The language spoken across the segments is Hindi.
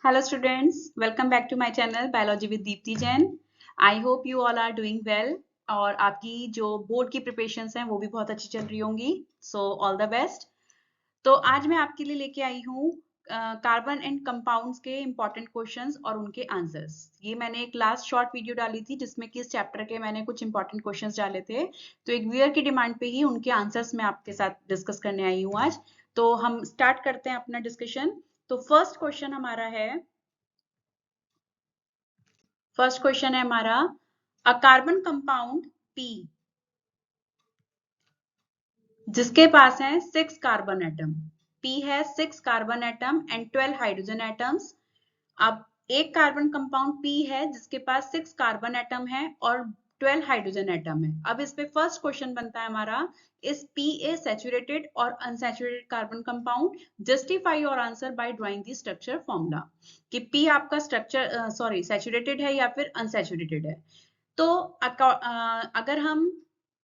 Hello students, welcome back to my channel Biology with Deepti Jain. I hope you all are doing well और आपकी जो बोर्ड की प्रिपरेशंस हैं वो भी बहुत अच्छी चल रही होंगी. So all the best. तो आज मैं आपके लिए लेके आई हूँ कार्बन एंड कंपाउंड्स के इंपॉर्टेंट क्वेश्चंस और उनके आंसर्स. ये मैंने एक लास्ट शॉर्ट वीडियो डाली थी जिसमें कि इस चैप्टर के मैंने कुछ इंपॉर्टेंट क्वेश्चंस डाले थे. तो एक व्यूअर की डिमांड पे ही उनके आंसर्स मैं आपके साथ डिस्कस करने आई हूँ आज. तो हम स्टार्ट करते हैं अपना डिस्कशन. तो फर्स्ट क्वेश्चन है हमारा अ कार्बन कंपाउंड P जिसके पास है 6 कार्बन एटम. P है 6 carbon atom and 12 hydrogen atoms. अब एक कार्बन कंपाउंड P है जिसके पास 6 कार्बन एटम है और 12 हाइड्रोजन एटम है. अब इस पे फर्स्ट क्वेश्चन बनता है हमारा, इज P ए सैचुरेटेड और unsaturated carbon compound? Justify your answer by drawing the structure formula कि P आपका स्ट्रक्चर सैचुरेटेड है या फिर अनसैचुरेटेड है. तो अगर हम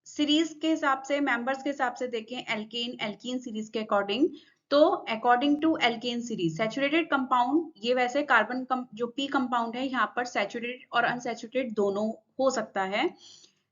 सीरीज के हिसाब से, मेंबर्स के हिसाब से देखें, एल्कीन सीरीज के अकॉर्डिंग, तो according to alkane series saturated compound, ये वैसे जो पी कंपाउंड है यहाँ पर सैचुरेटेड और अनसैचुरेटेड दोनों हो सकता है.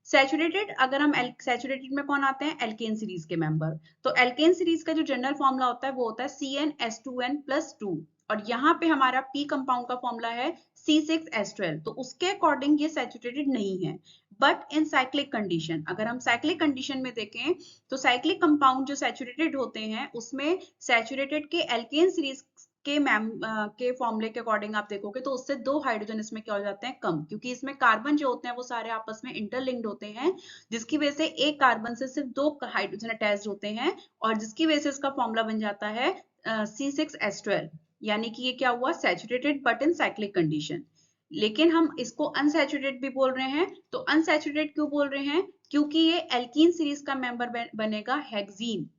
सैचुरेटेड, अगर हम सैचुरेटेड में कौन आते हैं? एल्केन सीरीज के मेंबर. तो एल्केन सीरीज का जो जनरल फॉर्मूला होता है वो होता है CnS2n+2 और यहाँ पे हमारा पी कंपाउंड का फॉर्मूला है C6H12. तो उसके अकॉर्डिंग ये सैचुरेटेड नहीं है. बट इन साइक्लिक कंडीशन, अगर हम साइक्लिक कंडीशन में देखें तो साइक्लिक कंपाउंड जो सैचुरेटेड होते हैं उसमें सैचुरेटेड के एल्केन सीरीज के फॉर्मूले के अकॉर्डिंग आप देखोगे तो उससे 2 हाइड्रोजन इसमें क्या हो जाते हैं? कम, क्योंकि इसमें कार्बन जो होते हैं वो सारे आपस में इंटरलिंक्ड होते हैं, जिसकी वजह से एक कार्बन से सिर्फ 2 हाइड्रोजन अटैच्ड होते हैं और जिसकी वजह से इसका फॉर्मूला बन जाता है C6H12. यानी कि ये क्या हुआ? Saturated but in cyclic condition. लेकिन हम इसको अनसैचुरेटेड भी बोल रहे हैं. तो अनसैचुरेटेड क्यों बोल रहे हैं? क्योंकि ये एल्कीन सीरीज का मेंबर बनेगा हेक्सीन.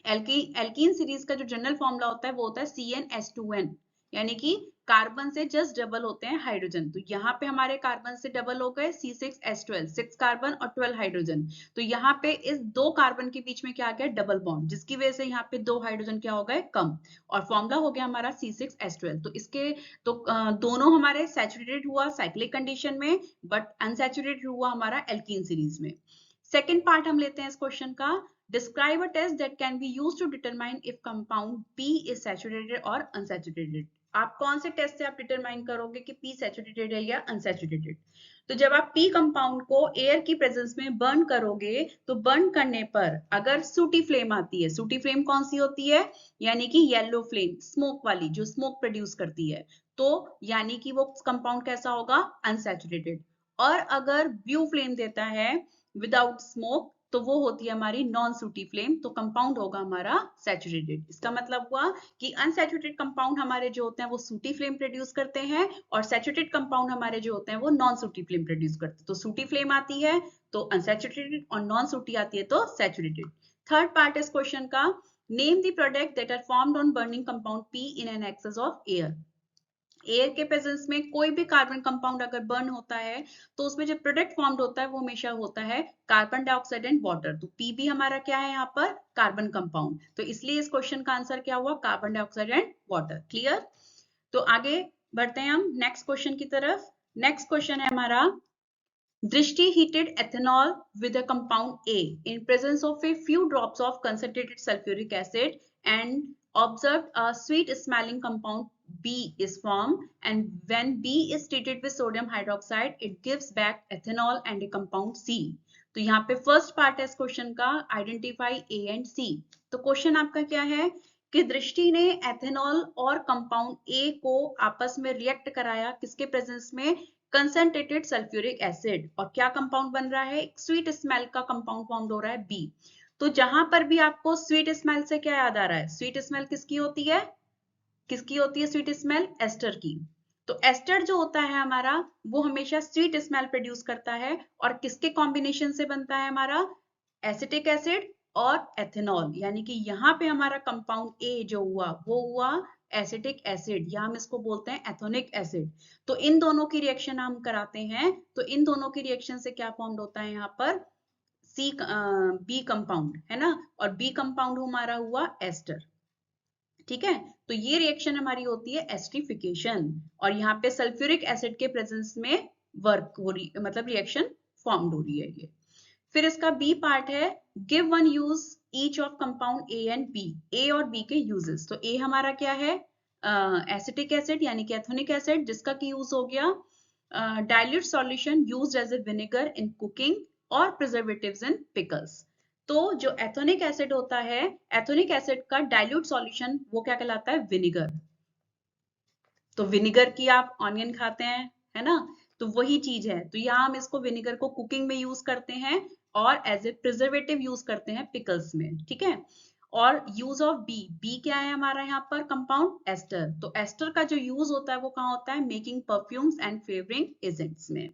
एल्कीन सीरीज का जो जनरल फॉर्मूला होता है वो होता है CnS2n, यानी कि कार्बन से जस्ट डबल होते हैं हाइड्रोजन. तो यहाँ पे हमारे कार्बन से डबल हो गए C6H12, 6 कार्बन और 12 हाइड्रोजन. तो यहाँ पे इस 2 कार्बन के बीच में क्या आ गया? डबल बॉन्ड, जिसकी वजह से यहाँ पे 2 हाइड्रोजन क्या हो गए? कम. और फॉर्मूला हो गया हमारा C6H12. तो इसके दोनों हमारे सैचुरेटेड हुआ साइक्लिक कंडीशन में, बट अनसैचुरेटेड हुआ हमारा एल्कीन सीरीज में. सेकेंड पार्ट हम लेते हैं इस क्वेश्चन का. Describe a test that can be used to determine if compound P is saturated or unsaturated. आप कौन से टेस्ट से आप डिटरमाइन करोगे कि P सैचुरेटेड है या अनसैचुरेटेड? तो जब आप P कंपाउंड को एयर की प्रेजेंस में बर्न करोगे तो बर्न करने पर अगर सूटी फ्लेम आती है, सूटी फ्लेम कौन सी होती है? यानी कि येलो फ्लेम, स्मोक वाली, जो स्मोक प्रोड्यूस करती है, तो यानी कि वो कंपाउंड कैसा होगा? अनसैचुरेटेड. और अगर ब्लू फ्लेम देता है विदाउट स्मोक तो वो होती है हमारी नॉन सूटी फ्लेम, तो कंपाउंड होगा हमारा सैचुरेटेड. इसका मतलब हुआ कि अनसैचुरेटेड कंपाउंड हमारे जो होते हैं वो सूटी फ्लेम प्रोड्यूस करते हैं और सैचुरेटेड कंपाउंड हमारे जो होते हैं वो नॉन सूटी फ्लेम प्रोड्यूस करते हैं. तो सूटी फ्लेम आती है तो अनसैचुरेटेड और नॉन सूटी आती है तो सैचुरेटेड. थर्ड पार्ट इस क्वेश्चन का, name the product that are formed on burning compound P in an excess of air. Air के प्रेजेंस में कोई भी कार्बन कंपाउंड अगर बर्न होता है तो उसमें जो प्रोडक्ट फॉर्म्ड होता है वो हमेशा होता है कार्बन डाइऑक्साइड एंड वाटर. तो पी भी हमारा क्या है यहाँ पर? Carbon compound. तो इसलिए इस क्वेश्चन का आंसर क्या हुआ? Carbon dioxide and water. Clear? तो आगे बढ़ते हैं हम नेक्स्ट क्वेश्चन की तरफ. नेक्स्ट क्वेश्चन है हमारा, दृष्टि heated ethanol with a compound A in presence of a few drops of concentrated sulfuric acid and observed a sweet smelling compound B is formed, and when B is treated with sodium hydroxide it gives back ethanol and a compound C. तो यहाँ पे फर्स्ट पार्ट है इस क्वेश्चन का, आइडेंटिफाई A एंड C. तो क्वेश्चन आपका क्या है कि दृष्टि ने एथेनॉल और कंपाउंड A को आपस में रिएक्ट कराया, किसके प्रेजेंस में? Concentrated sulphuric acid. और क्या कंपाउंड बन रहा है? स्वीट स्मेल का कंपाउंड फॉर्म हो रहा है बी. तो जहां पर भी आपको स्वीट स्मेल से क्या याद आ रहा है? स्वीट स्मेल किसकी होती है? किसकी होती है स्वीट स्मेल? एस्टर की. तो एस्टर जो होता है हमारा वो हमेशा स्वीट स्मेल प्रोड्यूस करता है और किसके कॉम्बिनेशन से बनता है हमारा? एसिटिक एसिड और एथेनॉल. यानी कि यहाँ पे हमारा कंपाउंड ए जो हुआ वो हुआ एसिटिक एसिड, या हम इसको बोलते हैं एथोनिक एसिड. तो इन दोनों की रिएक्शन हम कराते हैं तो इन दोनों की रिएक्शन से क्या फॉर्म्ड होता है यहाँ पर? बी कंपाउंड है ना, और बी कंपाउंड हमारा हुआ एस्टर. ठीक है, तो ये रिएक्शन हमारी होती है एस्टरिफिकेशन, और यहाँ पे सल्फ्यूरिक एसिड के प्रेजेंस में वर्क हो रही, मतलब रिएक्शन फॉर्म्ड हो रही है ये। फिर इसका बी पार्ट है, give one use each of compound A and B, A और बी के यूजेस। तो ए हमारा क्या है, एसिटिक एसिड यानी कि एथोनिक एसिड, जिसका की यूज हो गया dilute solution used as a vinegar in cooking और प्रिजर्वेटिव्स इन पिकल्स। तो जो एथोनिक एसिड होता है, एथोनिक एसिड का डाइल्यूट सॉल्यूशन वो क्या कहलाता है, विनेगर। तो विनेगर की आप ऑनियन खाते हैं, है ना, तो वही चीज है। तो यहाँ हम इसको विनेगर को कुकिंग में यूज करते हैं और एज ए प्रिजर्वेटिव यूज करते हैं पिकल्स में, ठीक है। और यूज ऑफ बी, बी क्या है हमारा यहाँ पर, कंपाउंड एस्टर। तो एस्टर का जो यूज होता है वो कहाँ होता है, making perfumes and flavouring agents में।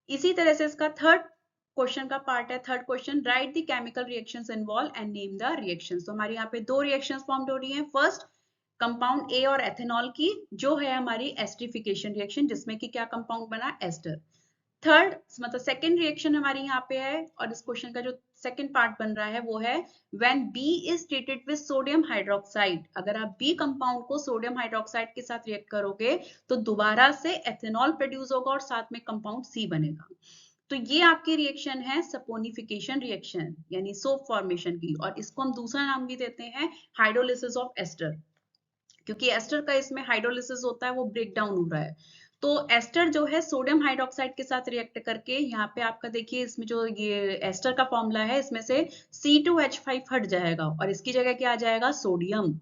इसी तरह से इसका थर्ड क्वेश्चन का पार्ट है, third question, right the chemical reactions involve and name the reactions. तो हमारे यहाँ पे दो रिएक्शंस फॉर्म हो रही हैं। फर्स्ट कंपाउंड ए और एथेनॉल की, जो है हमारी एस्टरिफिकेशन रिएक्शन, जिसमें कि क्या कंपाउंड बना, एस्टर। थर्ड मतलब सेकेंड रिएक्शन हमारी यहाँ पे है, और इस क्वेश्चन का जो सेकेंड पार्ट बन रहा है वो है when B is treated with sodium hydroxide. अगर आप बी कंपाउंड को सोडियम हाइड्रोक्साइड के साथ रिएक्ट करोगे तो दोबारा से एथेनॉल प्रोड्यूस होगा और साथ में कंपाउंड सी बनेगा। तो ये आपकी रिएक्शन है सपोनिफिकेशन रिएक्शन, यानी सोप फॉर्मेशन की, और इसको हम दूसरा नाम भी देते हैं हाइड्रोलिसिस ऑफ एस्टर, क्योंकि एस्टर का इसमें हाइड्रोलिसिस होता है, वो ब्रेक डाउन हो रहा है। तो एस्टर जो है सोडियम हाइड्रोक्साइड के साथ रिएक्ट करके, यहाँ पे आपका देखिए इसमें जो ये एस्टर का फॉर्मूला है, इसमें से C2H5 हट जाएगा और इसकी जगह क्या आ जाएगा, सोडियम।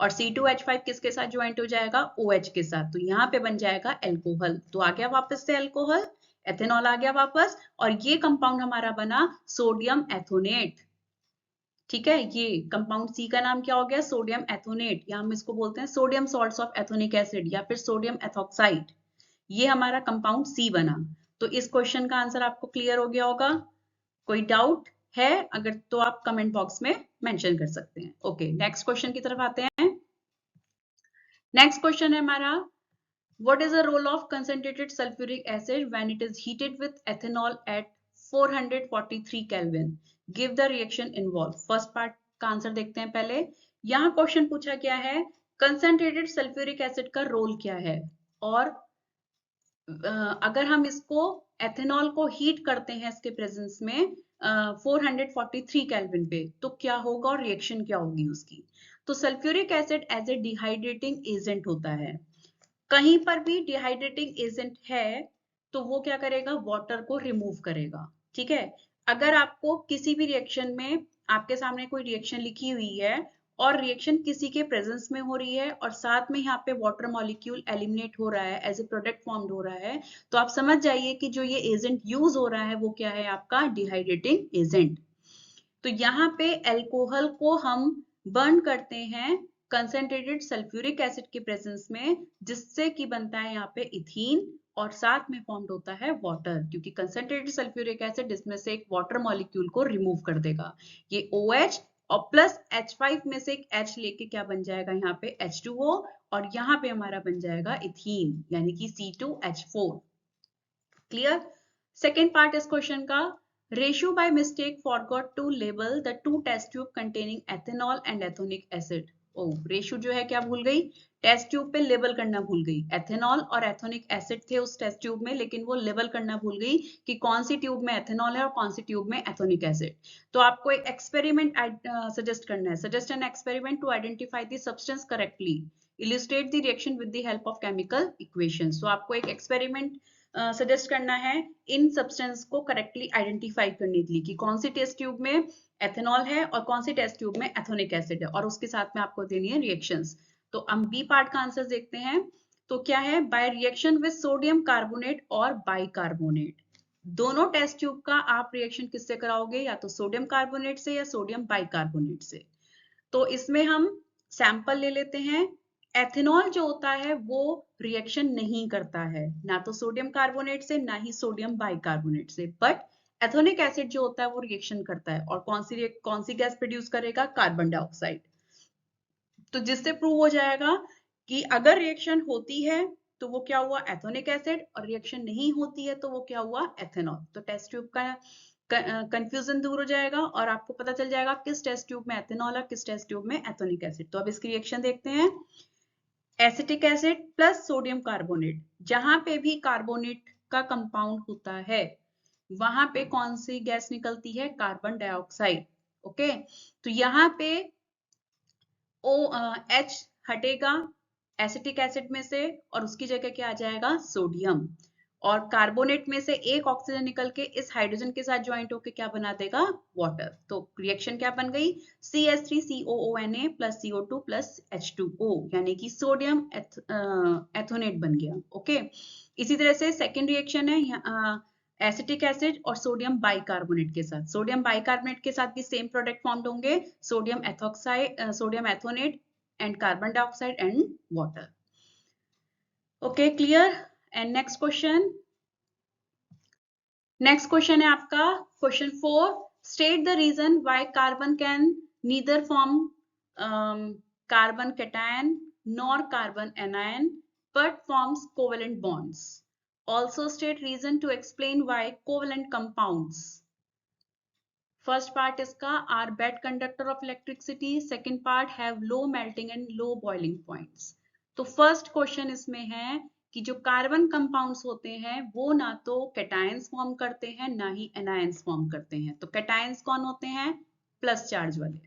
और C2H5 किसके साथ ज्वाइंट हो जाएगा, OH के साथ। तो यहाँ पे बन जाएगा एल्कोहल। तो आ गया वापस से एल्कोहल, एथेनॉल आ गया वापस, और ये कंपाउंड हमारा बना सोडियम एथोनेट। ठीक है, ये कंपाउंड सी का नाम क्या हो गया, सोडियम एथोनेट, या हम इसको बोलते हैं sodium salts of ethanoic acid या फिर सोडियम एथॉक्साइड। ये हमारा कंपाउंड सी बना। तो इस क्वेश्चन का आंसर आपको क्लियर हो गया होगा। कोई डाउट है अगर तो आप कमेंट बॉक्स में मेंशन कर सकते हैं। ओके, नेक्स्ट क्वेश्चन की तरफ आते हैं। नेक्स्ट क्वेश्चन है हमारा, what is the role of concentrated sulfuric acid when it is heated with ethanol at 443 Kelvin? Give the reaction involved. First part का आंसर देखते हैं पहले। यहाँ क्वेश्चन पूछा गया है कंसंट्रेटेड सल्फ्यूरिक एसिड का रोल क्या है, और अगर हम इसको एथेनॉल को हीट करते हैं इसके प्रेजेंस में 443 केल्विन पे, तो क्या होगा और रिएक्शन क्या होगी उसकी। तो sulphuric acid as a dehydrating agent होता है। कहीं पर भी डिहाइड्रेटिंग एजेंट है तो वो क्या करेगा, वाटर को रिमूव करेगा। ठीक है, अगर आपको किसी भी रिएक्शन में, आपके सामने कोई रिएक्शन लिखी हुई है और रिएक्शन किसी के प्रेजेंस में हो रही है और साथ में यहाँ पे वाटर मॉलिक्यूल एलिमिनेट हो रहा है, एज ए प्रोडक्ट फॉर्म्ड हो रहा है, तो आप समझ जाइए कि जो ये एजेंट यूज हो रहा है वो क्या है, आपका डिहाइड्रेटिंग एजेंट। तो यहाँ पे अल्कोहल को हम बर्न करते हैं कंसंट्रेटेड सल्फ्यूरिक एसिड के प्रेजेंस में, जिससे कि बनता है यहाँ पे इथीन और साथ में फॉर्म्ड होता है वाटर, क्योंकि कंसंट्रेटेड सल्फ्यूरिक एसिड इसमें से एक वाटर मॉलिक्यूल को रिमूव कर देगा। ये OH और प्लस H5 में से एक H लेके क्या बन जाएगा यहाँ पे H2O, और यहाँ पे हमारा बन जाएगा इथीन यानी कि C2H4। क्लियर। सेकेंड पार्ट इस क्वेश्चन का, ratio by mistake forgot to label the two test tube containing ethanol and ethonic acid। ओ, रेशो जो है क्या भूल गई, टेस्ट ट्यूब पे लेबल करना भूल गई। एथेनॉल और एथोनिक एसिड थे उस टेस्ट ट्यूब में, लेकिन वो लेबल करना भूल गई कि कौन सी ट्यूब में एथेनॉल है और कौन सी ट्यूब में एथोनिक एसिड। तो आपको एक एक्सपेरिमेंट सजेस्ट करना है, suggest an experiment to identify the substance correctly, illustrate the reaction with the help of chemical equations. तो आपको एक एक्सपेरिमेंट सजेस्ट करना है इन सब्सटेंस को करेक्टली आइडेंटिफाई करने के लिए कि कौन सी टेस्ट ट्यूब में एथेनॉल है और कौन सी टेस्ट ट्यूब में एथोनिक एसिड है, और उसके साथ में आपको देनी है रिएक्शंस। तो हम बी पार्ट का आंसर देखते हैं। तो क्या है, by reaction with sodium carbonate और बाइकार्बोनेट। दोनों टेस्ट ट्यूब का आप रिएक्शन किससे कराओगे, या तो सोडियम कार्बोनेट से या सोडियम बाइकार्बोनेट से। तो इसमें हम सैंपल ले लेते हैं। एथेनॉल जो होता है वो रिएक्शन नहीं करता है, ना तो सोडियम कार्बोनेट से ना ही सोडियम बाइकार्बोनेट से, बट एथोनिक एसिड जो होता है वो रिएक्शन करता है। और कौन सी गैस प्रोड्यूस करेगा, कार्बन डाइऑक्साइड। तो जिससे प्रूव हो जाएगा कि अगर रिएक्शन होती है तो वो क्या हुआ, एथोनिक एसिड, और रिएक्शन नहीं होती है तो वो क्या हुआ, एथेनॉल। तो टेस्ट ट्यूब का कंफ्यूजन दूर हो जाएगा और आपको पता चल जाएगा किस टेस्ट ट्यूब में एथेनॉल और किस टेस्ट ट्यूब में एथोनिक एसिड। तो अब इसकी रिएक्शन देखते हैं। Acetic acid plus sodium carbonate, जहां पे भी कार्बोनेट का कंपाउंड होता है वहां पे कौन सी गैस निकलती है? Carbon dioxide. ओके, तो यहाँ पे H हटेगा एसिटिक एसिड में से और उसकी जगह क्या आ जाएगा? सोडियम। और कार्बोनेट में से एक ऑक्सीजन निकल के इस हाइड्रोजन के साथ ज्वाइंट होकर क्या बना देगा? वाटर। तो रिएक्शन क्या बन गई? CH3COONA plus CO2 plus H2O, यानी कि सोडियम एथोनेट बन गया। ओके, इसी तरह से सेकेंड रिएक्शन है एसिटिक एसिड और सोडियम बाइकार्बोनेट के साथ। सोडियम बाइकार्बोनेट के साथ भी सेम प्रोडक्ट फॉर्म्ड होंगे, sodium ethoxide, sodium ethanoate and carbon dioxide and water. Okay, clear? And next question. Next question है आपका question 4। State the reason why carbon can neither form carbon cation nor carbon anion but forms covalent bonds. Also state reason to explain why covalent compounds. First part इसका are bad conductor of electricity. Second part have low melting and low boiling points. तो first question इसमें है कि जो कार्बन कंपाउंड्स होते हैं वो ना तो कैटायंस फॉर्म करते हैं ना ही एनायंस फॉर्म करते हैं। तो कैटायंस कौन होते हैं? प्लस चार्ज वाले,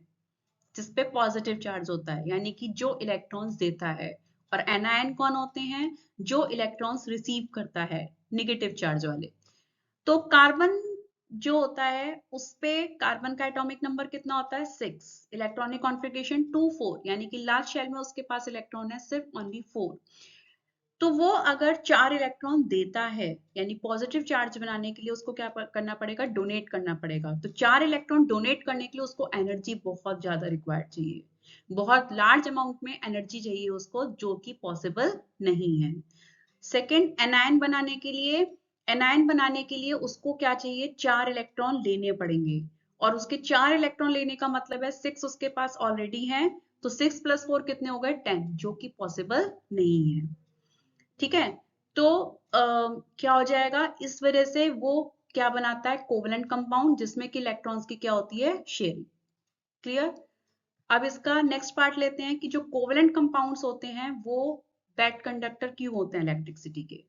जिसपे पॉजिटिव चार्ज होता है, यानी कि जो इलेक्ट्रॉन्स देता है। और एनायन कौन होते हैं? जो इलेक्ट्रॉन्स रिसीव करता है, नेगेटिव चार्ज वाले। तो कार्बन जो होता है उस पे कार्बन का एटॉमिक नंबर कितना होता है? 6। इलेक्ट्रॉनिक कॉन्फ़िगरेशन 2 4, यानी कि लास्ट शेल में उसके पास इलेक्ट्रॉन है सिर्फ ओनली 4। तो वो अगर 4 इलेक्ट्रॉन देता है, यानी पॉजिटिव चार्ज बनाने के लिए उसको क्या करना पड़ेगा? डोनेट करना पड़ेगा। तो 4 इलेक्ट्रॉन डोनेट करने के लिए उसको एनर्जी बहुत ज्यादा रिक्वायर्ड चाहिए, बहुत लार्ज अमाउंट में एनर्जी चाहिए उसको, जो कि पॉसिबल नहीं है। सेकेंड, एनायन बनाने के लिए उसको क्या चाहिए? 4 इलेक्ट्रॉन लेने पड़ेंगे, और उसके 4 इलेक्ट्रॉन लेने का मतलब है 6 उसके पास ऑलरेडी है, तो 6 + 4 कितने हो गए? 10, जो कि पॉसिबल नहीं है। ठीक है, तो क्या हो जाएगा? इस वजह से वो क्या बनाता है? कोवेलेंट कंपाउंड, जिसमें कि इलेक्ट्रॉन्स की क्या होती है? शेयरिंग। क्लियर? अब इसका नेक्स्ट पार्ट लेते हैं कि जो कोवेलेंट कंपाउंड्स होते हैं वो बैड कंडक्टर क्यों होते हैं इलेक्ट्रिसिटी के।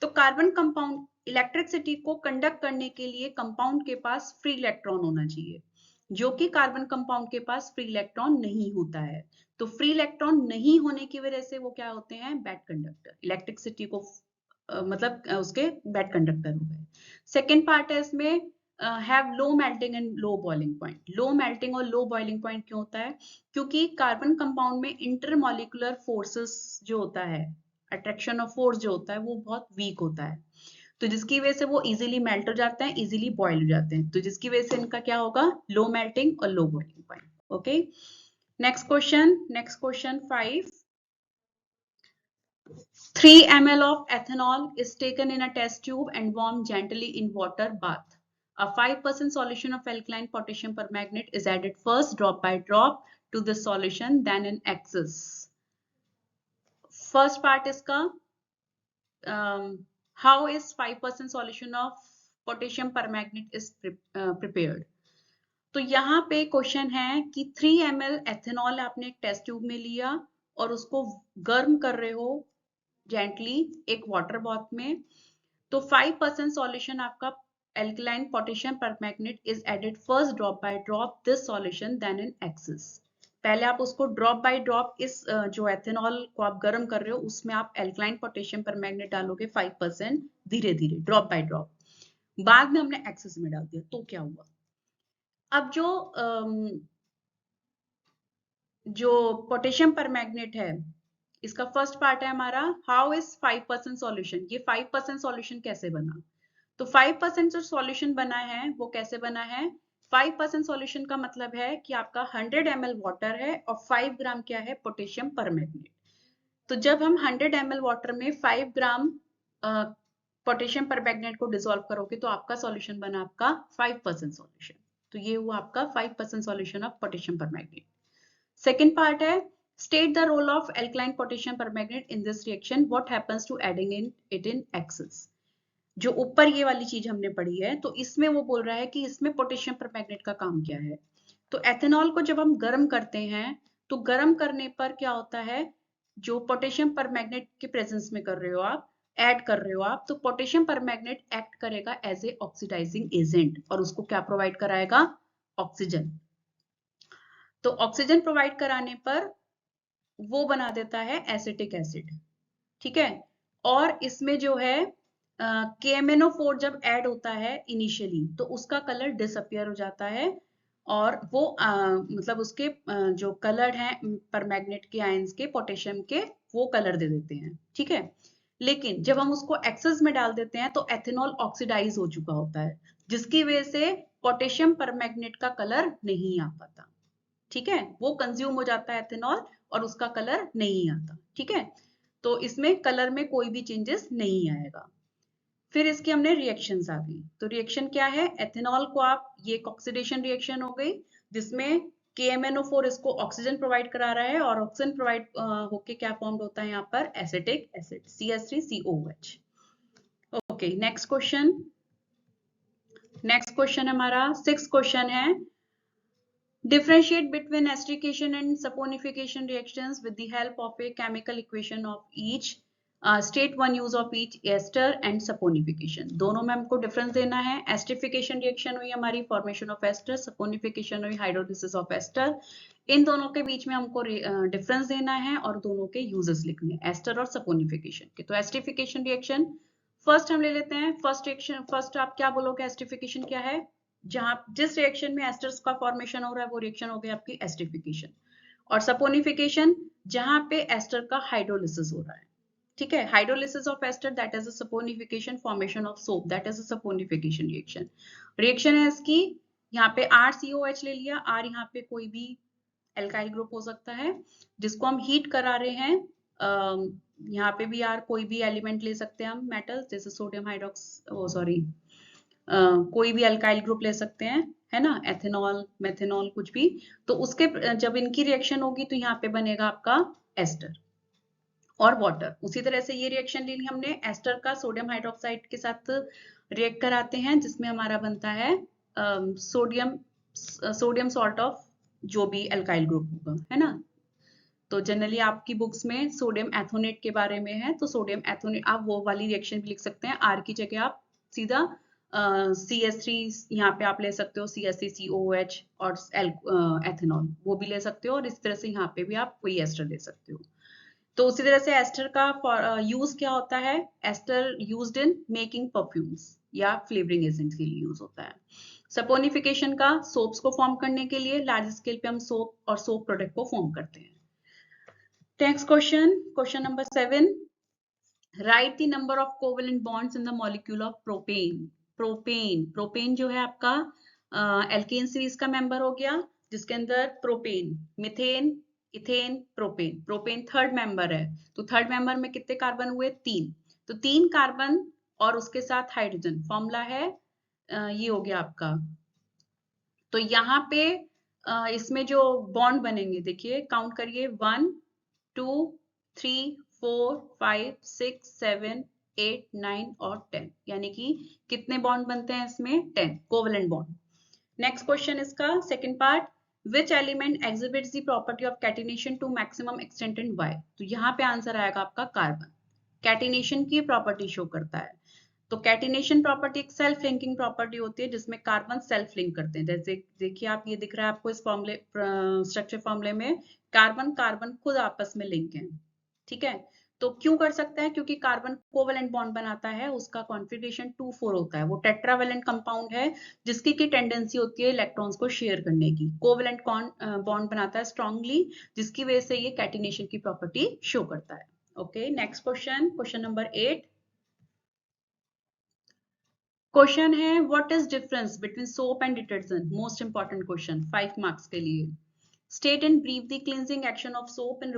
तो कार्बन कंपाउंड इलेक्ट्रिसिटी को कंडक्ट करने के लिए कंपाउंड के पास फ्री इलेक्ट्रॉन होना चाहिए, जो कि कार्बन कंपाउंड के पास फ्री इलेक्ट्रॉन नहीं होता है। तो फ्री इलेक्ट्रॉन नहीं होने की वजह से वो क्या होते हैं? Bad conductor. इलेक्ट्रिसिटी को मतलब उसके बैड कंडक्टर हो गए। सेकेंड पार्ट है इसमें have low melting and low boiling point. Low melting और लो बॉइलिंग पॉइंट क्यों होता है? क्योंकि कार्बन कंपाउंड में इंटरमॉलिक्यूलर फोर्सेस जो होता है, अट्रैक्शन ऑफ फोर्स जो होता है, वो बहुत वीक होता है। तो जिसकी वजह से वो इजीली मेल्ट हो जाते हैं, इजीली बॉयल हो जाते हैं। तो जिसकी वजह से इनका क्या होगा? लो मेल्टिंग और low boiling point. Okay, next question 5। 3 ml of ethanol is taken in a test tube and warmed gently in water bath. A 5% solution of alkaline potassium permanganate is added first drop by drop to the solution, then in excess. First part इसका how is 5% solution of potassium permanganate is prepared. तो यहाँ पे क्वेश्चन है कि 3 ml एथेनॉल आपने एक टेस्ट ट्यूब में लिया और उसको गर्म कर रहे हो जेंटली एक वाटर बॉथ में। तो 5% सॉल्यूशन आपका alkaline potassium permanganate is added first drop by drop this solution then in excess. पहले आप उसको ड्रॉप बाय ड्रॉप इस जो एथेनॉल को आप गर्म कर रहे हो उसमें आप एल्कलाइन पोटेशियम परमैंगनेट डालोगे 5% धीरे धीरे ड्रॉप बाय ड्रॉप। बाद में हमने एक्सेस में डाल दिया, तो क्या हुआ? अब जो पोटेशियम परमैंगनेट है इसका फर्स्ट पार्ट है हमारा हाउ इज 5% सॉल्यूशन। ये 5% सॉल्यूशन कैसे बना? तो 5% जो सॉल्यूशन बना है वो कैसे बना है? 5% सॉल्यूशन का मतलब है कि आपका 100 ml वाटर है और 5 ग्राम क्या है? Potassium permanganate. तो जब हम 100 ml वाटर में 5 ग्राम पोटेशियम परमैंगनेट को डिसॉल्व करोगे तो आपका सॉल्यूशन बना आपका 5% सॉल्यूशन। तो ये हुआ आपका 5% solution of potassium permanganate. Second part है state the role of alkaline potassium permanganate in this reaction, what happens to adding in it in excess. जो ऊपर ये वाली चीज हमने पढ़ी है, तो इसमें वो बोल रहा है कि इसमें पोटेशियम परमैंगनेट का काम क्या है। तो एथेनॉल को जब हम गर्म करते हैं तो गर्म करने पर क्या होता है, जो पोटेशियम परमैंगनेट के प्रेजेंस में कर रहे हो आप, ऐड कर रहे हो आप, तो पोटेशियम परमैंगनेट एक्ट करेगा एज ए ऑक्सीडाइजिंग एजेंट और उसको क्या प्रोवाइड कराएगा, ऑक्सीजन। तो ऑक्सीजन प्रोवाइड कराने पर वो बना देता है एसिटिक एसिड, ठीक है। और इसमें जो है KMnO4 जब ऐड होता है इनिशियली तो उसका कलर डिसअपियर हो जाता है और वो मतलब उसके जो कलर हैं परमैग्नेट के आयंस के, पोटेशियम के, वो कलर दे देते हैं, ठीक है। लेकिन जब हम उसको एक्सेस में डाल देते हैं तो एथेनॉल ऑक्सीडाइज हो चुका होता है, जिसकी वजह से पोटेशियम परमैग्नेट का कलर नहीं आ पाता, ठीक है। वो कंज्यूम हो जाता है एथेनॉल और उसका कलर नहीं आता, ठीक है। तो इसमें कलर में कोई भी चेंजेस नहीं आएगा। फिर इसकी हमने रिएक्शंस आ गई, तो रिएक्शन क्या है, एथेनॉल को आप, ये एक ऑक्सीडेशन रिएक्शन हो गई जिसमें KMnO4 इसको ऑक्सीजन प्रोवाइड करा रहा है और ऑक्सीजन प्रोवाइड होके क्या फॉर्म होता है यहाँ पर, acetic acid CH3COOH। Okay, next question. Next question हमारा 6th क्वेश्चन है, differentiate between esterification and saponification reactions with the help of a chemical equation of each, state one use of each ester and saponification। दोनों में हमको डिफरेंस देना है। एस्टरिफिकेशन रिएक्शन हुई हमारी फॉर्मेशन ऑफ एस्टर, सपोनिफिकेशन हुई हाइड्रोलिसिस ऑफ एस्टर। इन दोनों के बीच में हमको डिफरेंस देना है और दोनों के यूजेस लिखने हैं, एस्टर और सपोनिफिकेशन के। तो एस्टरिफिकेशन रिएक्शन फर्स्ट हम ले लेते हैं। फर्स्ट रिएक्शन, फर्स्ट आप क्या बोलोगे, एस्टरिफिकेशन क्या है, जहां जिस रिएक्शन में एस्टर्स का फॉर्मेशन हो रहा है वो रिएक्शन हो गई आपकी एस्टरिफिकेशन। और सपोनिफिकेशन जहां पे एस्टर का हाइड्रोलिसिस हो रहा है, ठीक है। Hydrolysis of ester that is a saponification, formation of soap that is a saponification reaction. Reaction है इसकी, यहाँ पे RCOH ले लिया, R यहाँ पे कोई भी एल्काइल ग्रुप हो सकता है जिसको हम हीट करा रहे हैं। यहाँ पे भी R कोई भी एलिमेंट ले सकते हैं हम, मेटल, जैसे सोडियम हाइड्रोक्स, सॉरी कोई भी अल्काइल ग्रुप ले सकते हैं, है ना, एथेनॉल, मेथेनॉल, कुछ भी। तो उसके जब इनकी रिएक्शन होगी तो यहाँ पे बनेगा आपका एस्टर और वाटर। उसी तरह से ये रिएक्शन ली हमने, एस्टर का सोडियम हाइड्रोक्साइड के साथ रिएक्ट कराते हैं जिसमें हमारा बनता है सोडियम सॉल्ट ऑफ जो भी अल्काइल ग्रुप होगा, है ना। तो जनरली आपकी बुक्स में सोडियम एथोनेट के बारे में है, तो सोडियम एथोनेट आप वो वाली रिएक्शन भी लिख सकते हैं। R की जगह आप सीधा CH3 यहाँ पे आप ले सकते हो, CH3COOH और एथेनॉल वो भी ले सकते हो, और इस तरह से यहाँ पे भी आप कोई एस्टर ले सकते हो। तो उसी तरह से एस्टर का यूज क्या होता है, ester used in making perfumes या फ्लेवरिंग एजेंट के लिए यूज होता है। सपोनिफिकेशन का सोप्स को फॉर्म करने के लिए, लार्ज स्केल पे हम सोप और सोप प्रोडक्ट को फॉर्म करते हैं। Next question, question number 7, right the number of covalent bonds in the molecule of propane. Propane जो है आपका एल्केन सीरीज का मेंबर हो गया, जिसके अंदर propane, methane, ethane, propane, propane third member है। तो थर्ड मेंबर में कितने कार्बन हुए, 3। तो 3 कार्बन और उसके साथ हाइड्रोजन, फॉर्मूला है ये हो गया आपका। तो यहाँ पे इसमें जो बॉन्ड बनेंगे, देखिए काउंट करिए, 1 2 3 4 5 6 7 8 9 और 10, यानी कि कितने बॉन्ड बनते हैं इसमें, 10 कोवेलेंट बॉन्ड। नेक्स्ट क्वेश्चन इसका second part, which element exhibits the property of catenation to maximum extent and why. तो यहाँ पे आंसर आएगा आपका कार्बन, कैटिनेशन की प्रॉपर्टी शो करता है। तो कैटिनेशन प्रॉपर्टी एक सेल्फ लिंकिंग प्रॉपर्टी होती है जिसमें कार्बन सेल्फ लिंक करते हैं। जैसे देखिए आप, ये दिख रहा है आपको इस फॉर्मूले, स्ट्रक्चर फॉर्मूले में कार्बन कार्बन खुद आपस में लिंक है, ठीक है। तो क्यों कर सकता है, क्योंकि कार्बन कोवेलेंट बॉन्ड बनाता है, उसका कॉन्फिगरेशन 2-4 होता है, वो टेट्रावेलेंट कंपाउंड है जिसकी की टेंडेंसी होती है इलेक्ट्रॉन्स को शेयर करने की। कोवेलेंट बॉन्ड बनाता है स्ट्रांगली, जिसकी वजह से ये कैटिनेशन की प्रॉपर्टी शो करता है। Okay, next question, question number 8। Question है, what is difference between soap and detergent. Most important question, 5 marks के लिए। State and brief the cleansing action of soap in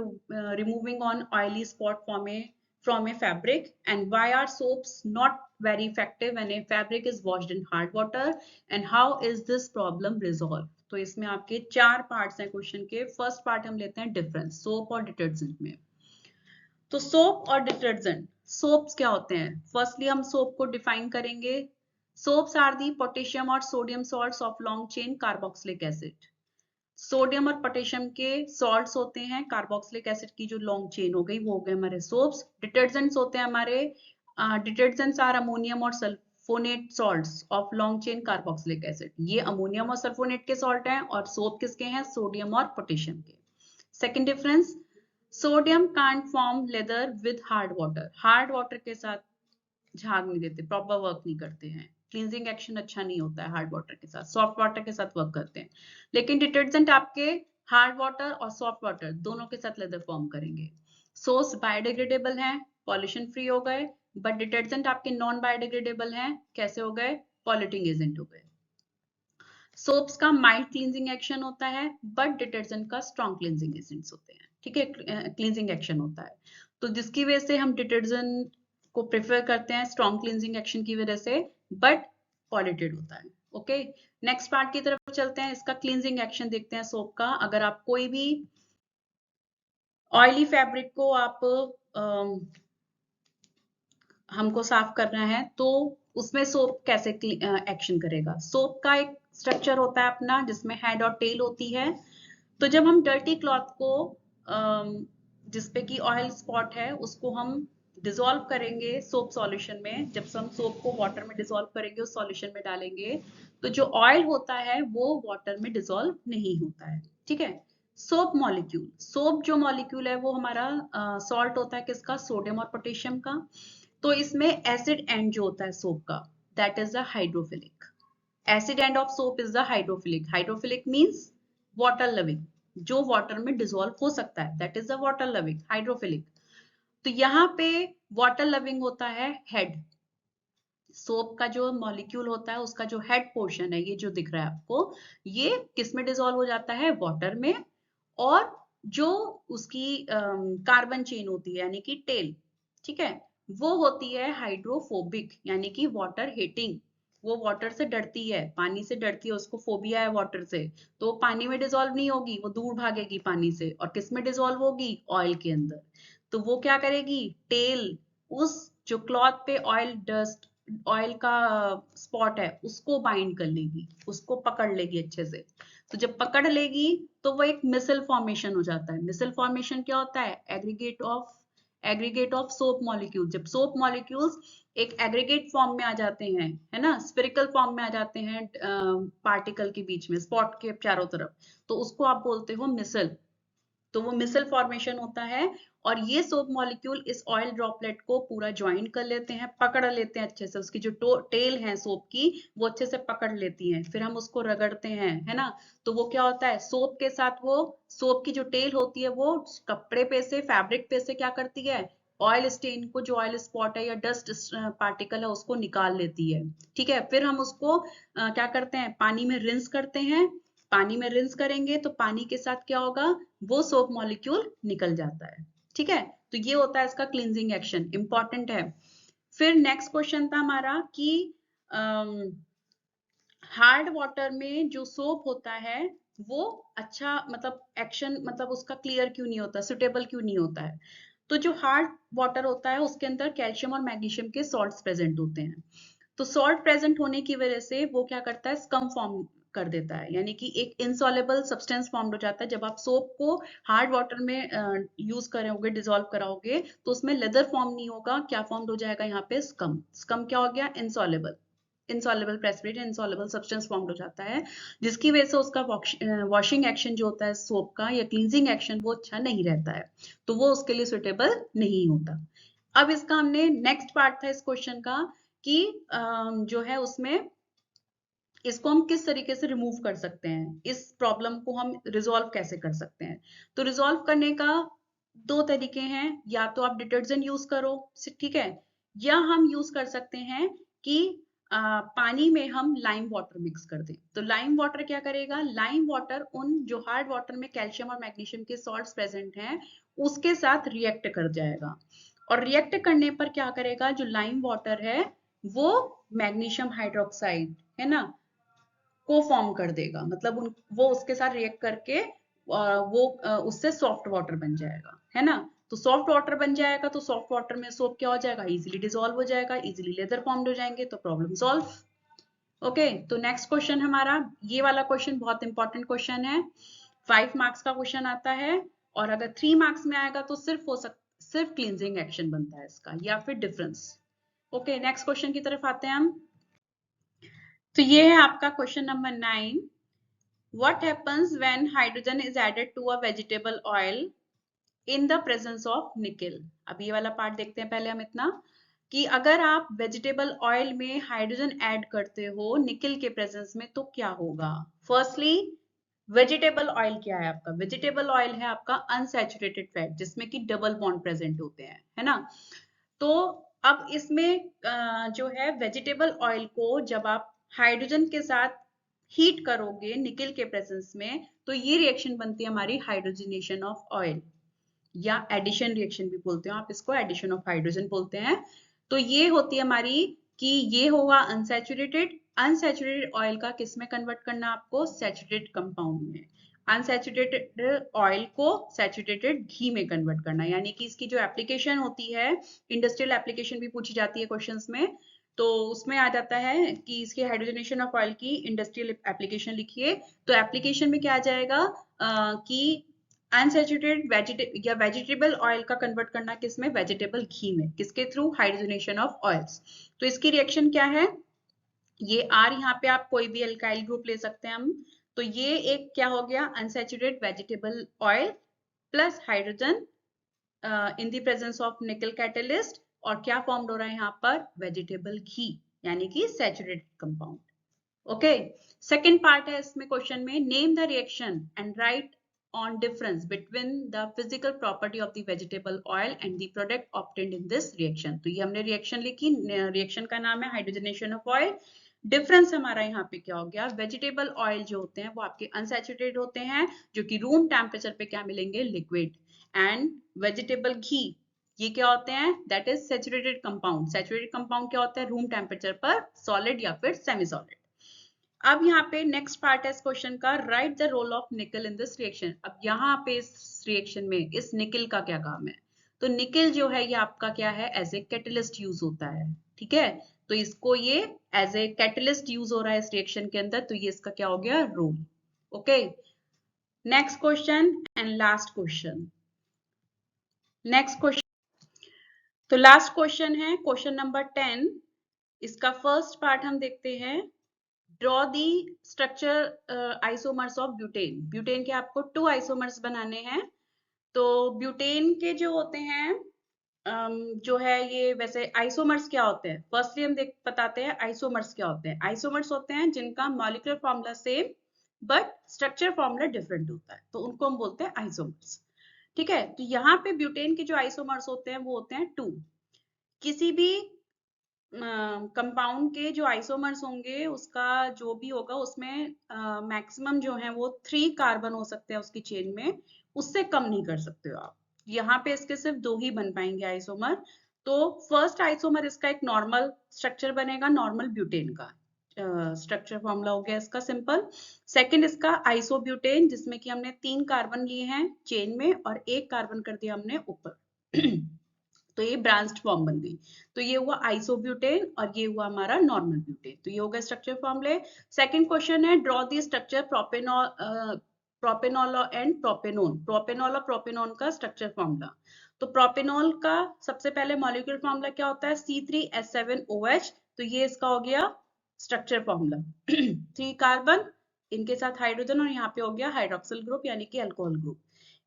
removing on oily spot from a fabric, and why are soaps not very effective when a fabric is washed in hard water, and how is this problem resolved। तो इसमें आपके 4 पार्ट्स हैं क्वेश्चन के। फर्स्ट पार्ट हम लेते हैं डिफरेंस सोप और डिटर्जेंट में। तो सोप और डिटर्जेंट, सोप्स क्या होते हैं? फर्स्टली हम सोप को डिफाइन करेंगे। सोप्स आर दी पोटेशियम और sodium salts of long chain carboxylic acid. Sodium और पोटेशियम के सॉल्ट्स होते हैं, कार्बोक्सिलिक एसिड की जो लॉन्ग चेन हो गई वो हो गए हमारे सोप्स। डिटर्जेंट्स होते हैं हमारे, डिटर्जेंट्स आर अमोनियम और sulphonate salts of long chain carboxylic acid. ये अमोनियम और सल्फोनेट के सॉल्ट हैं और सोप किसके हैं? सोडियम और पोटेशियम के। Second difference, sodium can't form lather with hard water. Hard water के साथ झाग नहीं देते, प्रॉपर वर्क नहीं करते हैं, क्लींजिंग एक्शन अच्छा नहीं होता है हार्ड वाटर के साथ, सॉफ्ट वाटर के साथ वर्क करते हैं। लेकिन डिटर्जेंट आपके हार्ड वाटर और सॉफ्ट वाटर दोनों के साथ लेदर फॉर्म करेंगे। सोर्स बायोडिग्रेडेबल हैं, पॉल्यूशन फ्री हो गए, बट डिटर्जेंट आपके नॉन बायोडिग्रेडेबल हैं, कैसे हो गए? पॉल्यूटिंग एजेंट हो गए। सोप्स का माइल्ड क्लींजिंग एक्शन होता है, बट डिटर्जेंट का स्ट्रॉन्ग क्लींजिंग एजेंट्स होते हैं, ठीक है, क्लींजिंग एक्शन होता है। तो जिसकी वजह से हम डिटर्जेंट को प्रेफर करते हैं स्ट्रॉन्ग क्लींजिंग एक्शन की वजह से, बट पॉल्यूटेड होता है। ओके, नेक्स्ट पार्ट की तरफ चलते हैं, इसका क्लींजिंग एक्शन देखते हैं सोप का। अगर आप कोई भी ऑयली फैब्रिक को आप हमको साफ करना है तो उसमें सोप कैसे एक्शन करेगा? सोप का एक स्ट्रक्चर होता है अपना जिसमें हेड और टेल होती है। तो जब हम डर्टी क्लॉथ को जिसपे कि ऑयल स्पॉट है उसको हम डिसॉल्व करेंगे सोप सॉल्यूशन में, जब हम सोप को वाटर में डिसॉल्व करेंगे उस सॉल्यूशन में डालेंगे तो जो ऑयल होता है वो वाटर में डिसॉल्व नहीं होता है, ठीक है। सोप मॉलिक्यूल, सोप जो मॉलिक्यूल है वो हमारा सॉल्ट होता है किसका? सोडियम और पोटेशियम का। तो इसमें एसिड एंड जो होता है सोप का, that is the hydrophilic. Acid end of soap is the hydrophilic. Hydrophilic means water loving, जो वाटर में डिसॉल्व हो सकता है, that is the water loving, hydrophilic. तो यहाँ पे वाटर लविंग होता है हेड। सोप का जो मॉलिक्यूल होता है उसका जो हेड पोर्शन है, ये जो दिख रहा है आपको, ये किस में डिसॉल्व हो जाता है? वाटर में। और जो उसकी कार्बन चेन होती है यानी कि टेल, ठीक है, वो होती है हाइड्रोफोबिक यानी कि वाटर हेटिंग। वो वाटर से डरती है, पानी से डरती है, उसको फोबिया है वाटर से, तो पानी में डिसॉल्व नहीं होगी, वो दूर भागेगी पानी से। और किस में डिसॉल्व होगी? ऑयल के अंदर। तो वो क्या करेगी? टेल उस जो क्लॉथ पे ऑयल डस्ट, ऑयल का स्पॉट है उसको बाइंड कर लेगी, उसको पकड़ लेगी अच्छे से। तो जब पकड़ लेगी तो वो एक मिसल फॉर्मेशन हो जाता है। मिसल फॉर्मेशन क्या होता है? Aggregate of soap molecule. जब सोप मॉलिक्यूल्स एक एग्रीगेट फॉर्म में आ जाते हैं, है ना, स्फेरिकल फॉर्म में आ जाते हैं पार्टिकल के बीच में, स्पॉट के चारों तरफ, तो उसको आप बोलते हो मिसल। तो वो मिसल फॉर्मेशन होता है और ये सोप मॉलिक्यूल इस ऑयल ड्रॉपलेट को पूरा ज्वाइन कर लेते हैं, पकड़ लेते हैं अच्छे से, उसकी जो टेल है सोप की वो अच्छे से पकड़ लेती हैं, फिर हम उसको रगड़ते हैं, है ना। तो वो क्या होता है? सोप के साथ वो सोप की जो टेल होती है वो कपड़े पे से, फैब्रिक पे से क्या करती है? ऑयल स्टेन को, जो ऑयल स्पॉट है या डस्ट पार्टिकल है उसको निकाल लेती है, ठीक है। फिर हम उसको क्या करते हैं? पानी में रिंस करते हैं। पानी में रिंस करेंगे तो पानी के साथ क्या होगा? वो सोप मॉलिक्यूल निकल जाता है, ठीक है। तो ये होता है इसका क्लींजिंग एक्शन, इंपॉर्टेंट है। फिर नेक्स्ट क्वेश्चन था हमारा कि हार्ड वाटर में जो सोप होता है वो अच्छा मतलब एक्शन मतलब उसका क्लियर क्यों नहीं होता, सुटेबल क्यों नहीं होता है? तो जो हार्ड वाटर होता है उसके अंदर कैल्शियम और मैग्नीशियम के सॉल्ट्स प्रेजेंट होते हैं। तो सॉल्ट प्रेजेंट होने की वजह से वो क्या करता है? स्कम फॉर्म कर देता है, यानी कि एक इनसॉल्युबल सब्सटेंस फॉर्म हो जाता है। जब आप सोप को हार्ड वाटर में यूज करोगे, डिसॉल्व कराओगे, तो उसमें लेदर फॉर्म नहीं होगा, क्या फॉर्म हो जाएगा यहाँ पे? स्कम। स्कम क्या हो गया? Insoluble. Insoluble precipitate, insoluble substance form हो जाता है, जिसकी वजह से उसका वॉशिंग एक्शन जो होता है सोप का या क्लींजिंग एक्शन वो अच्छा नहीं रहता है, तो वो उसके लिए सुटेबल नहीं होता। अब इसका हमने नेक्स्ट पार्ट था इस क्वेश्चन का कि जो है उसमें इसको हम किस तरीके से रिमूव कर सकते हैं, इस प्रॉब्लम को हम रिजॉल्व कैसे कर सकते हैं। तो रिजॉल्व करने का दो तरीके हैं, या तो आप डिटर्जेंट यूज करो, ठीक है, या हम यूज कर सकते हैं कि पानी में हम लाइम वाटर मिक्स कर दें। तो लाइम वाटर क्या करेगा? लाइम वाटर उन जो हार्ड वाटर में कैल्शियम और मैग्नीशियम के सॉल्ट्स प्रेजेंट हैं उसके साथ रिएक्ट कर जाएगा, और रिएक्ट करने पर क्या करेगा? जो लाइम वाटर है वो मैग्नीशियम हाइड्रोक्साइड, है ना, को फॉर्म कर देगा, मतलब वो उसके साथ रिएक्ट करके वो उससे सॉफ्ट वाटर बन जाएगा, है ना। तो सॉफ्ट वाटर बन जाएगा, तो सॉफ्ट वाटर में सोप क्या हो जाएगा, इजीली डिसॉल्व हो जाएगा, इजीली लेदर फॉर्म्ड हो जाएंगे, तो प्रॉब्लम सॉल्व। ओके, तो नेक्स्ट क्वेश्चन हमारा, ये वाला क्वेश्चन बहुत इंपॉर्टेंट क्वेश्चन है, 5 मार्क्स का क्वेश्चन आता है, और अगर 3 मार्क्स में आएगा तो सिर्फ क्लींजिंग एक्शन बनता है इसका, या फिर डिफरेंस। ओके, नेक्स्ट क्वेश्चन की तरफ आते हैं हम। तो ये है आपका question number 9। What happens when hydrogen is added to a vegetable oil in the presence of nickel? अब ये वाला पार्ट देखते हैं पहले हम इतना, कि अगर आप वेजिटेबल ऑयल में हाइड्रोजन ऐड करते हो निकल के प्रेजेंस में तो क्या होगा। फर्स्टली, वेजिटेबल ऑयल क्या है आपका, वेजिटेबल ऑयल है आपका अनसैचुरेटेड फैट, जिसमें कि डबल बॉन्ड प्रेजेंट होते हैं, है ना। तो अब इसमें जो है वेजिटेबल ऑयल को जब आप हाइड्रोजन के साथ हीट करोगे निकल के प्रेजेंस में, तो ये रिएक्शन बनती है हमारी हाइड्रोजनेशन ऑफ ऑयल, या एडिशन रिएक्शन भी बोलते हो आप इसको, एडिशन ऑफ हाइड्रोजन बोलते हैं। तो ये होती है हमारी कि ये होगा अनसैचुरेटेड ऑयल का किस में कन्वर्ट करना आपको, सैचुरेटेड कंपाउंड में। अनसैचुरेटेड ऑयल को सैचुरेटेड घी में कन्वर्ट करना, यानी कि इसकी जो एप्लीकेशन होती है, इंडस्ट्रियल एप्लीकेशन भी पूछी जाती है क्वेश्चंस में, तो उसमें आ जाता है कि इसकी हाइड्रोजनेशन ऑफ ऑयल की इंडस्ट्रियल एप्लीकेशन लिखिए। तो एप्लीकेशन में क्या आ जाएगा कि अनसैचुरेटेड या वेजिटेबल ऑयल का कन्वर्ट करना किस में, वेजिटेबल घी में, किसके थ्रू, हाइड्रोजनेशन ऑफ ऑयल्स। तो इसकी रिएक्शन क्या है, ये आर, यहाँ पे आप कोई भी एल्काइल ग्रुप ले सकते हैं हम, तो ये एक क्या हो गया, unsaturated vegetable oil plus hydrogen in the presence of निकल कैटलिस्ट, और क्या फॉर्म्ड हो रहा है यहाँ पर, वेजिटेबल घी, यानी कि saturated compound. Okay, second part है इसमें क्वेश्चन में, name the reaction and right on difference between the physical property of the vegetable oil and the product obtained in this reaction। तो ये हमने रिएक्शन लिखी, रिएक्शन का नाम है हाइड्रोजनेशन ऑफ ऑयल। डिफरेंस हमारा यहाँ पे क्या हो गया, वेजिटेबल ऑयल जो होते हैं वो आपके अनसैचुरेटेड होते हैं, जो कि रूम टेम्परेचर पे क्या मिलेंगे, लिक्विड, एंड वेजिटेबल घी ये क्या होते हैं, that is saturated compound. Saturated compound क्या होता है, रूम टेम्परेचर पर सॉलिड या फिर सेमी सॉलिड। अब यहाँ पे नेक्स्ट पार्ट है इस क्वेश्चन का, राइट द रोल ऑफ निकल इन दिस रिएक्शन। अब यहाँ पे इस रिएक्शन में इस निकल का क्या काम है, तो निकल जो है ये आपका क्या है, एज ए कैटलिस्ट यूज होता है, ठीक है। तो इसको ये एज ए कैटलिस्ट यूज हो रहा है इस रिएक्शन के अंदर, तो ये इसका क्या हो गया, role. Okay, next question and last question. Next question, तो लास्ट क्वेश्चन है क्वेश्चन नंबर 10। इसका फर्स्ट पार्ट हम देखते हैं, draw the structure isomers of butane. Butane के आपको 2 आइसोमर्स बनाने हैं। तो ब्यूटेन के जो होते हैं जो है ये, वैसे आइसोमर्स क्या होते हैं, फर्स्टली हम बताते हैं आइसोमर्स क्या होते हैं। आइसोमर्स होते हैं जिनका molecular formula same but structure formula different होता है, तो उनको हम बोलते हैं आइसोमर्स, ठीक है। तो यहाँ पे ब्यूटेन के जो आइसोमर्स होते हैं वो होते हैं 2। किसी भी कंपाउंड के जो आइसोमर्स होंगे उसका जो भी होगा उसमें मैक्सिमम जो है वो 3 कार्बन हो सकते हैं उसकी चेन में, उससे कम नहीं कर सकते हो आप। यहाँ पे इसके सिर्फ 2 ही बन पाएंगे आइसोमर। तो फर्स्ट आइसोमर इसका एक नॉर्मल स्ट्रक्चर बनेगा, नॉर्मल ब्यूटेन का स्ट्रक्चर फॉर्मूला हो गया इसका सिंपल। सेकंड इसका आइसोब्यूटेन, जिसमें कि हमने 3 कार्बन लिए हैं चेन में और 1 कार्बन कर दिया हमने ऊपर तो ये ब्रांच्ड फॉर्म बन गई। तो ये हुआ आइसोब्यूटेन और ये हुआ हमारा नॉर्मल ब्यूटेन। तो ये हो गया स्ट्रक्चर फॉर्मूले। सेकंड क्वेश्चन है, draw the structure propanol and propanone. Propanol और प्रोपेनोन का स्ट्रक्चर फॉर्मूला। तो प्रोपेनॉल का सबसे पहले मॉलिक्यूलर फॉर्मूला क्या होता है, C3H7OH। तो ये इसका हो गया स्ट्रक्चर फॉर्मूला 3 कार्बन, इनके साथ हाइड्रोजन, और यहाँ पे हो गया हाइड्रोक्सिल ग्रुप यानी कि अल्कोहल ग्रुप।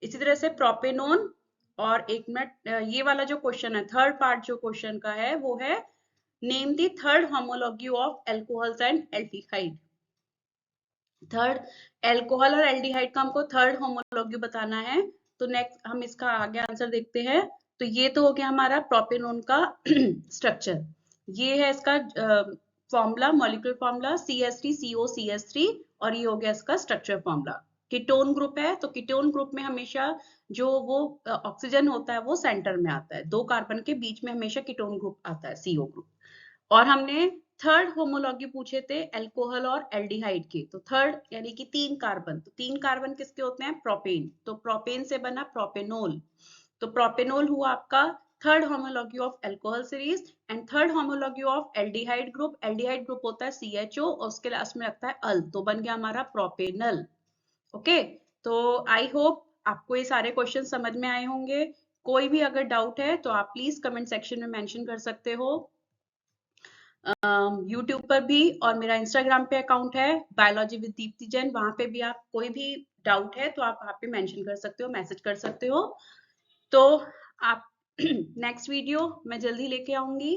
इसी तरह से प्रोपेनोन, और एक मिनट, ये वाला जो क्वेश्चन है, थर्ड पार्ट जो क्वेश्चन का है वो है, name the third homology of alcohols and aldehyde. Third alcohol और एल्डिहाइड का हमको थर्ड होमोलॉजी बताना है। तो नेक्स्ट हम इसका आगे आंसर देखते हैं। तो ये तो हो गया हमारा प्रोपेनोन का स्ट्रक्चर। ये है इसका फॉर्मूला, मॉलिक्यूलर फॉर्मूला CH3COCH3, और ये हो गया इसका स्ट्रक्चर फॉर्मूला। कीटोन ग्रुप है, तो कीटोन ग्रुप में हमेशा जो वो ऑक्सीजन होता है वो सेंटर में आता है, 2 कार्बन के बीच में हमेशा कीटोन ग्रुप आता है, CO ग्रुप। और हमने थर्ड होमोलॉजी पूछे थे एल्कोहल और एल्डिहाइड के, तो थर्ड यानी कि 3 कार्बन, तो 3 कार्बन किसके होते हैं, प्रोपेन, तो प्रोपेन से बना प्रोपेनोल। तो प्रोपेनोल हुआ आपका third homology of alcohol series and third homology of aldehyde group. Aldehyde group होता है CHO और उसके लास्ट में लगता है अल, तो बन गया हमारा प्रोपेनल। ओके, तो आई होप आपको ये सारे क्वेश्चन समझ में आए होंगे। कोई भी अगर डाउट है तो आप प्लीज कमेंट सेक्शन में मेंशन कर सकते हो। यूट्यूब पर भी और मेरा इंस्टाग्राम पे अकाउंट है बायोलॉजी विद दीप्ति जैन, वहां पे भी आप कोई भी डाउट है तो आप वहां पे मेंशन कर सकते हो, मैसेज कर सकते हो। तो आप नेक्स्ट वीडियो मैं जल्दी लेके आऊंगी।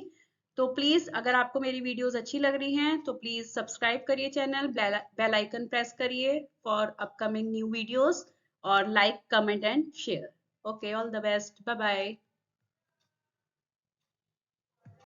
तो प्लीज अगर आपको मेरी वीडियोस अच्छी लग रही हैं तो प्लीज सब्सक्राइब करिए चैनल, बेल आइकन प्रेस करिए फॉर अपकमिंग न्यू वीडियोस और like comment and share. Okay, all the best, bye bye.